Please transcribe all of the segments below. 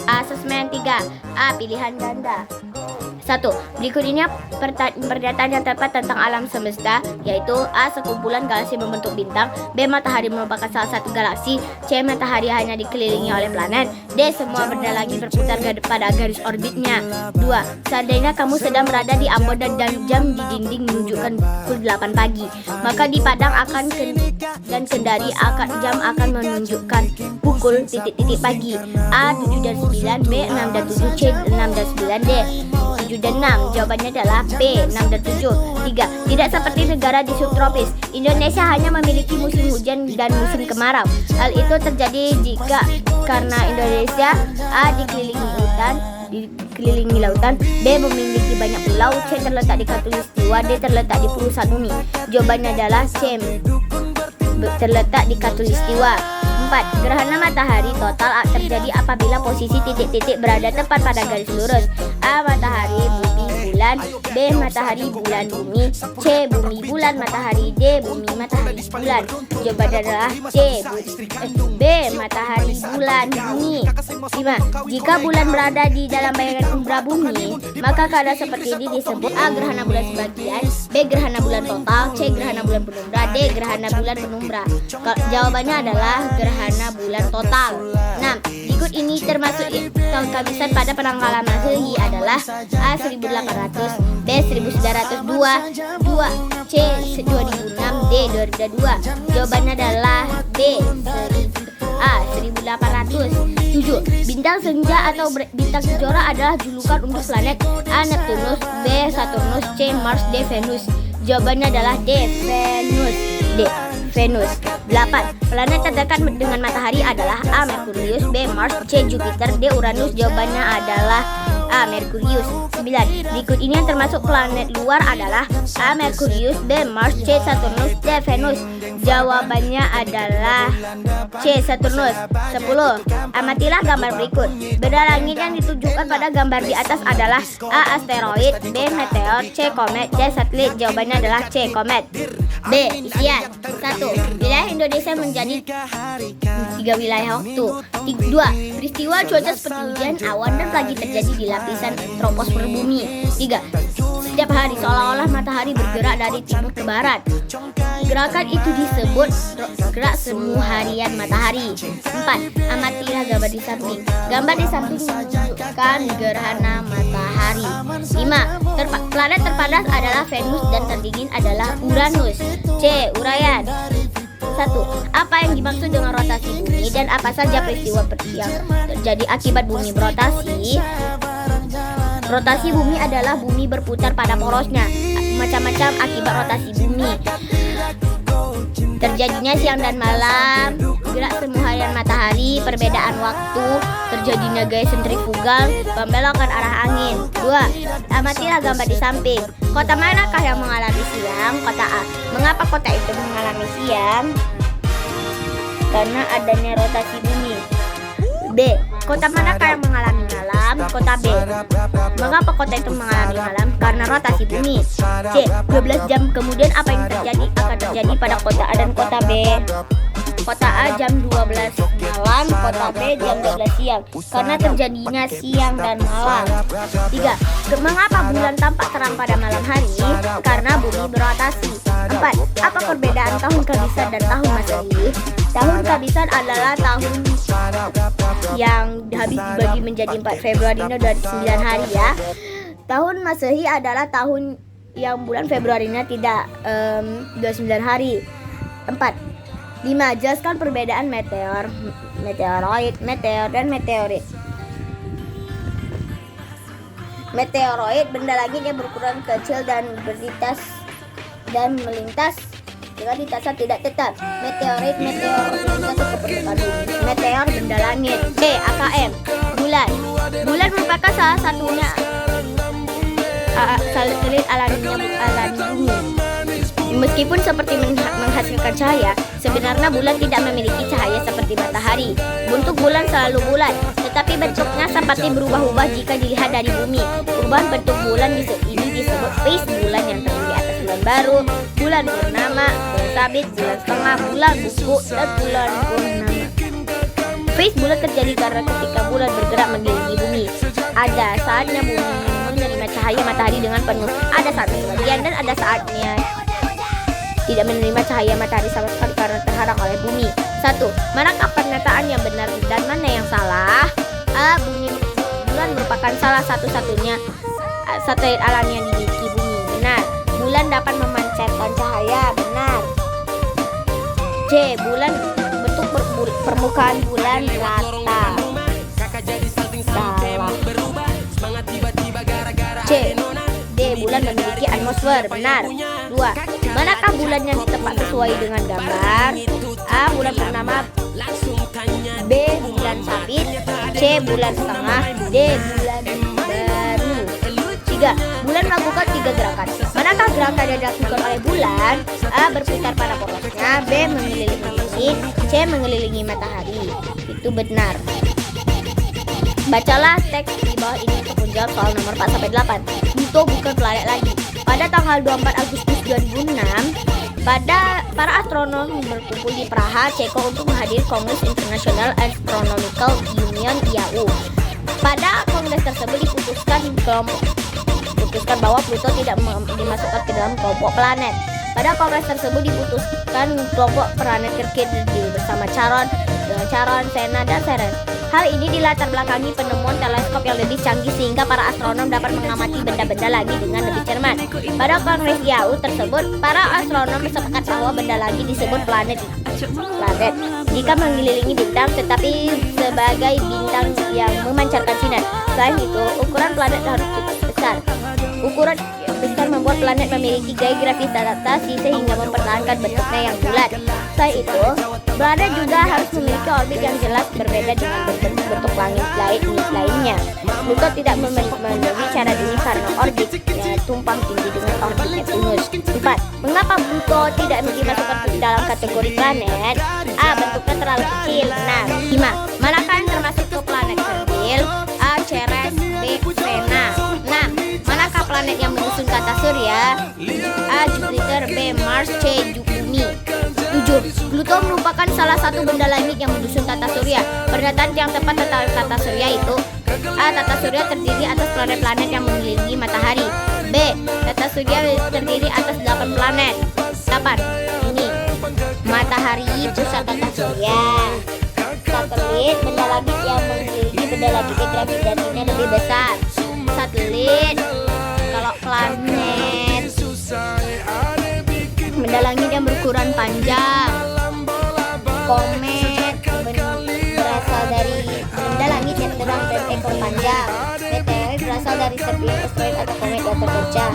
Asesmen 3. A. Pilihan ganda. 1. Berikut ini pernyataan yang tepat tentang alam semesta, yaitu A. Sekumpulan galaksi membentuk bintang, B. Matahari merupakan salah satu galaksi, C. Matahari hanya dikelilingi oleh planet, D. Semua benda langit berputar pada garis orbitnya. 2. Seandainya kamu sedang berada di Ambon dan jam di dinding menunjukkan pukul 8 pagi, maka di Padang dan Kendari jam akan menunjukkan pukul titik-titik pagi. A. 7 dan 9, B. 6 dan 7, C. 6 dan 9, D. 7 dan 6. Jawabannya adalah B. 6 dan 7. 3. Tidak seperti negara di subtropis, Indonesia hanya memiliki musim hujan dan musim kemarau. Hal itu terjadi karena Indonesia A. dikelilingi lautan, B. memiliki banyak pulau, C. terletak di khatulistiwa, D. terletak di pusat bumi. Jawabannya adalah C. terletak di khatulistiwa. 4. Gerhana matahari total terjadi apabila posisi titik-titik berada tepat pada garis lurus. A. Matahari, bumi, bulan, B. Matahari, bulan, bumi, C. Bumi, bulan, matahari, D. Bumi, matahari, bulan. Jawabannya adalah C. B. Matahari, bulan, bumi. 5. Jika bulan berada di dalam bayangan umbra bumi, maka keadaan seperti ini disebut A. Gerhana bulan sebagian, B. Gerhana bulan total, C. Gerhana bulan penumbra, D. Gerhana bulan penumbra. Jawabannya adalah gerhana bulan total. 6. Berikut ini termasuk kehabisan pada penanggalan Masehi adalah A. 1800, B. 1902, 2. C. 2006, D. 2002. Jawabannya adalah B. A. 1800. 7. Bintang senja atau bintang kejora adalah julukan untuk planet. A. Neptunus, B. Saturnus, C. Mars, D. Venus. Jawabannya adalah D. Venus. D. Venus. 8. Planet terdekat dengan matahari adalah A. Merkurius, B. Mars, C. Jupiter, D. Uranus. Jawabannya adalah A. Merkurius. 9. Berikut ini yang termasuk planet luar adalah A. Merkurius, B. Mars, C. Saturnus, D. Venus. Jawabannya adalah C. Saturnus. 10. Amatilah gambar berikut. Benda langit yang ditunjukkan pada gambar di atas adalah A. Asteroid, B. Meteor, C. Komet, D. Satelit. Jawabannya adalah C. Komet. B. Isian. 1. Wilayah Indonesia menjadi 3 wilayah waktu. 2. Peristiwa cuaca seperti hujan, awan, dan pelangi terjadi di lapisan troposfer bumi. 3. Setiap hari seolah-olah matahari bergerak dari timur ke barat. Gerakan itu disebut gerak semu harian matahari. 4. Amatilah gambar di samping. Gambar di samping menunjukkan gerhana matahari. 5. Planet terpanas adalah Venus dan terdingin adalah Uranus. C. Uraian. 1. Apa yang dimaksud dengan rotasi bumi dan apa saja peristiwa yang terjadi akibat bumi berotasi? Rotasi bumi adalah bumi berputar pada porosnya. Macam-macam akibat rotasi bumi. Terjadinya siang dan malam, gerak semu harian matahari, perbedaan waktu, terjadinya gaya sentrifugal, pembelokan arah angin. 2. Amatilah gambar di samping. Kota manakah yang mengalami siang? Kota A. Mengapa kota itu mengalami siang? Karena adanya rotasi bumi. B. Kota manakah yang mengalami malam? Kota B. Mengapa kota itu mengalami malam? Karena rotasi bumi. C. 12 jam kemudian apa yang akan terjadi pada kota A dan kota B? Kota A jam 12 malam, kota B jam 12 siang. Karena terjadinya siang dan malam. 3. Mengapa bulan tampak terang pada malam hari? Karena bumi berotasi. 4. Apa perbedaan tahun Kabisan dan tahun Masehi? Tahun Kabisan adalah tahun yang habis dibagi menjadi 4 Februari dari 9 hari ya. Tahun Masehi adalah tahun yang bulan Februarinya tidak 29 hari. 4. 5. Jelaskan perbedaan meteor, meteoroid, meteor, dan meteorit. Meteoroid benda langit yang berukuran kecil dan melintas dengan lintasan tidak tetap. Meteorit melintas ke permukaan bumi. Meteor benda langit. B. AKM. Bulan. Bulan merupakan salah satunya satelit alami bumi. Meskipun seperti menghasilkan cahaya, sebenarnya bulan tidak memiliki cahaya seperti matahari. Bentuk bulan selalu bulat, tetapi bentuknya seperti berubah-ubah jika dilihat dari bumi. Perubahan bentuk bulan ini disebut fase bulan yang terdiri atas bulan baru, bulan purnama, bulan sabit, bulan setengah, bulan buku, dan bulan purnama. Fase bulan terjadi karena ketika bulan bergerak mengelilingi bumi. Ada saatnya bumi menerima cahaya matahari dengan penuh, ada saatnya sebagian, dan ada saatnya tidak menerima cahaya matahari sama sekali karena terhalang oleh bumi. 1. Manakah pernyataan yang benar dan mana yang salah? A. Bulan merupakan salah satu-satunya satelit alam yang dimiliki bumi. Benar. Bulan dapat memancarkan cahaya. Benar. C. Bulan bentuk permukaan bulan rata. Salah. C. D. Bulan memiliki atmosfer. Benar. 2. Manakah bulan yang tepat sesuai dengan gambar? A. Bulan purnama. B. Bulan sabit. C. Bulan setengah. D. Bulan baru. 3. Bulan melakukan 3 gerakan. Manakah gerakan yang dilakukan oleh bulan? A. Berputar pada porosnya. B. Mengelilingi bumi. C. Mengelilingi matahari. Itu benar. Bacalah teks di bawah ini untuk menjawab soal nomor 4-8. Pluto bukan planet lagi. Pada tanggal 24 Agustus 2006, para astronom berkumpul di Praha, Ceko untuk menghadiri Kongres International Astronomical Union (IAU). Pada kongres tersebut diputuskan bahwa Pluto tidak dimasukkan ke dalam kelompok planet. Pada kongres tersebut diputuskan kelompok planet terdiri bersama Charon, Sena, dan Ceres. Hal ini dilatar belakangi penemuan teleskop yang lebih canggih sehingga para astronom dapat mengamati benda-benda langit dengan lebih cermat. Pada kongres IAU tersebut, para astronom sepakat bahwa benda langit disebut planet jika mengelilingi bintang, tetapi sebagai bintang yang memancarkan sinar. Selain itu, ukuran planet harus cukup besar. Ukuran besar membuat planet memiliki gaya gravitasi sehingga mempertahankan bentuknya yang bulat. Selain itu, planet juga harus memiliki orbit yang jelas berbeda dengan bentuk langit lainnya. Pluto tidak memenuhi syarat ini karena orbitnya tumpang tindih dengan orbit Neptunus. 4. Mengapa Pluto tidak dimasukkan ke dalam kategori planet? A. Bentuknya terlalu kecil. Benar. 5. Manakah yang termasuk ke planet kecil? A. Ceres. B. Sena. 6. Manakah planet yang menyusun tata surya? A. Jupiter. B. Mars. C. Bumi. 7. Pluto merupakan salah satu benda langit yang menyusun tata surya. Pernyataan yang tepat tentang tata surya itu: A. Tata surya terdiri atas planet-planet yang mengelilingi matahari. B. Tata surya terdiri atas 8 planet. 8. Ini matahari pusat tata surya. Satelit benda langit yang mengelilingi benda langit gravitasinya lebih besar. Satelit. Kalau planet benda langit yang berukuran panjang. Komet berasal dari benda langit yang terang dan ekor panjang. Meteorit berasal dari serpihan asteroid atau komet yang terpecah.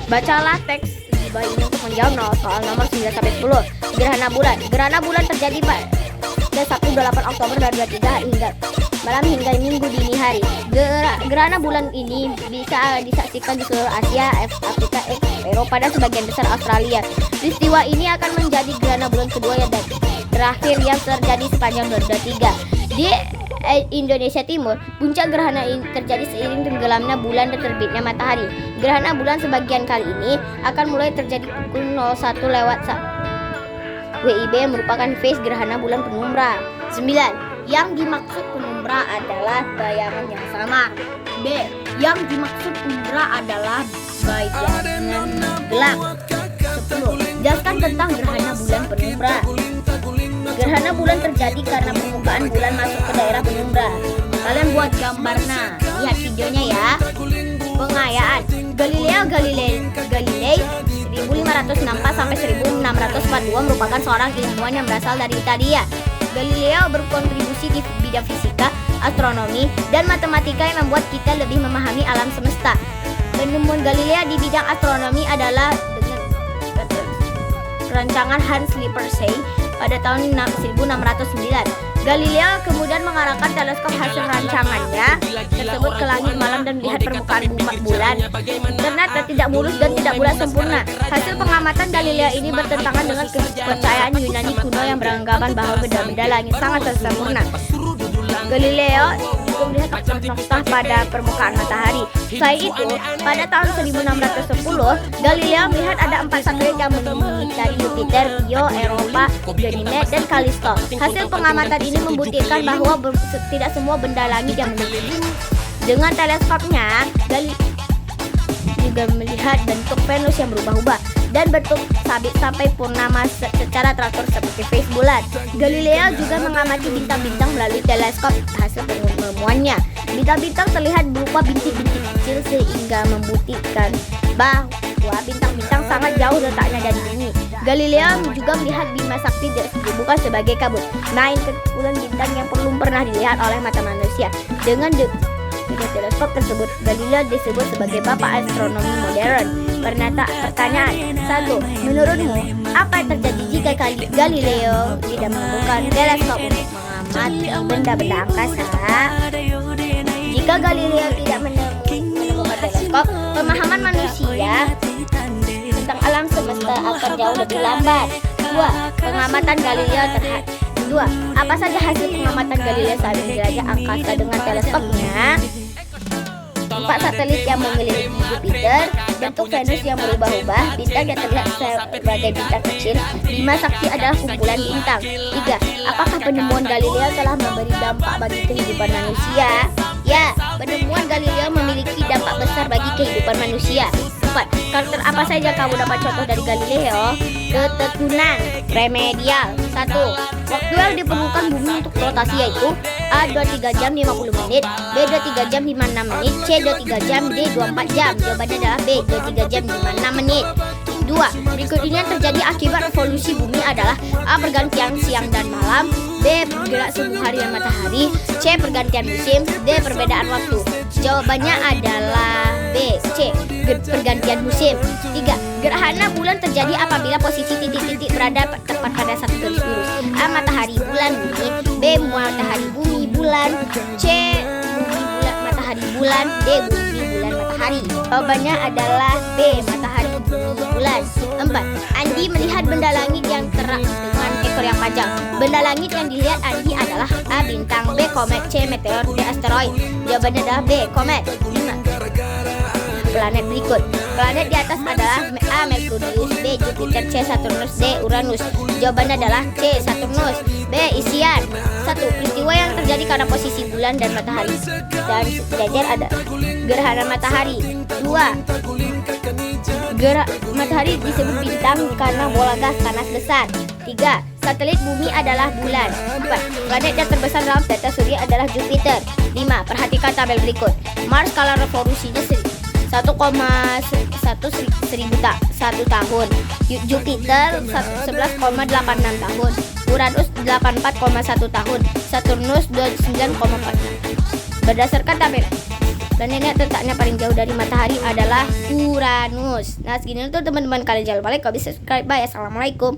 Bacalah teks di bawah ini untuk menjawab soal nomor 9-10. Gerhana bulan. Gerhana bulan terjadi pada Sabtu 8 Oktober 2023 hingga malam hingga Minggu dini hari. Gerhana bulan ini bisa disaksikan di seluruh Asia, Afrika, Eropa, dan sebagian besar Australia. Peristiwa ini akan menjadi gerhana bulan kedua dan terakhir yang terjadi sepanjang 2023. Di Indonesia Timur, puncak gerhana ini terjadi seiring tenggelamnya bulan dan terbitnya matahari. Gerhana bulan sebagian kali ini akan mulai terjadi pukul 01 lewat WIB merupakan fase gerhana bulan penumbra. 9. Yang dimaksud penumbra adalah bayangan yang samar. B. Yang dimaksud penumbra adalah bayangan gelap. 10. Jelaskan tentang gerhana bulan penumbra. Gerhana bulan terjadi karena permukaan bulan masuk ke daerah penumbra. Kalian buat gambarnya, lihat videonya ya. Pengayaan. Galileo Galilei 1564 sampai 1642 merupakan seorang ilmuwan yang berasal dari Italia. Galileo berkontribusi di bidang fisika, astronomi, dan matematika yang membuat kita lebih memahami alam semesta. Penemuan Galileo di bidang astronomi adalah dengan rancangan Hans Lippershey pada tahun 1609. Galileo kemudian mengarahkan teleskop hasil rancangannya tersebut ke langit malam dan melihat permukaan bulan. Ternyata tidak mulus dan tidak bulat sempurna. Hasil pengamatan Galileo ini bertentangan dengan kepercayaan Yunani kuno yang beranggapan bahwa benda-benda langit sangat sempurna. Galileo melihat oktav pada permukaan matahari. Selain itu, pada tahun 1610, Galileo melihat ada 4 satelit yang mengitari Jupiter, Io, Europa, Ganymede, dan Callisto. Hasil pengamatan ini membuktikan bahwa tidak semua benda langit yang menyelimuti. Dengan teleskopnya, Galileo juga melihat bentuk Venus yang berubah-ubah dan bentuk sabit sampai purnama secara teratur seperti fase bulan. Galileo juga mengamati bintang-bintang melalui teleskop. Hasil penemuannya, bintang-bintang terlihat berupa bintik-bintik kecil sehingga membuktikan bahwa bintang-bintang sangat jauh letaknya dari bumi. Galileo juga melihat Bima Sakti bukan sebagai kabut, melainkan kumpulan bintang yang belum pernah dilihat oleh mata manusia. Dengan teleskop tersebut, Galileo disebut sebagai bapak astronomi modern. Pertanyaan 1. Menurutmu, apa yang terjadi jika Galileo tidak menemukan teleskop untuk mengamati benda-benda angkasa? Jika Galileo tidak menemukan teleskop, pemahaman manusia tentang alam semesta akan jauh lebih lambat. 2. Pengamatan Galileo terhadap 2. Apa saja hasil pengamatan Galileo saat menjelajah angkasa dengan teleskopnya? 4 satelit yang mengelilingi Jupiter, bentuk Venus yang berubah-ubah, bintang yang terlihat sebagai bintang kecil. Bima Sakti adalah kumpulan bintang. 3. Apakah penemuan Galileo telah memberi dampak bagi kehidupan manusia? Ya, penemuan Galileo memiliki dampak besar bagi kehidupan manusia. 4. Karakter apa saja kamu dapat contoh dari Galileo? Ketekunan. Remedial. 1. Waktu yang diperlukan bumi untuk rotasi yaitu A. 23 jam 50 menit, B. 23 jam 56 menit, C. 23 jam, D. 24 jam. Jawabannya adalah B. 23 jam 56 menit. 2. Berikut ini yang terjadi akibat revolusi bumi adalah A. Pergantian siang dan malam, B. Bergerak suhu hari dan matahari, C. Pergantian musim, D. Perbedaan waktu. Jawabannya adalah B. C. Pergantian musim. 3. Gerhana bulan terjadi apabila posisi titik-titik berada tepat pada satu garis lurus. A. Matahari, bulan, bumi, B. Matahari, bumi, bulan, C. Bumi, bulan, matahari, bulan, D. Bumi, bulan, matahari. Jawabannya adalah B. Matahari, bumi, bulan. 4. Andi melihat benda langit yang terang dengan ekor yang panjang. Benda langit yang dilihat Andi adalah A. Bintang, B. Komet, C. Meteor, D. Asteroid. Jawabannya adalah B. Komet. 5. Planet berikut. Planet di atas adalah A. Merkurius, B. Jupiter, C. Saturnus, D. Uranus. Jawabannya adalah C. Saturnus. B. Isian. 1. Peristiwa yang terjadi karena posisi bulan dan matahari dan sejajar ada gerhana matahari. 2. Matahari disebut bintang karena bola gas panas besar. 3. Satelit bumi adalah bulan. 4. Planet yang terbesar dalam tata surya adalah Jupiter. 5. Perhatikan tabel berikut. Mars skala revolusinya 1,1 tahun, Jupiter 11,86 tahun, Uranus 84,1 tahun, Saturnus 29,4. Berdasarkan tabel, planet yang letaknya paling jauh dari matahari adalah Uranus. Nah, segini tuh teman-teman, kalian jangan lupa like, subscribe, bye. Assalamualaikum.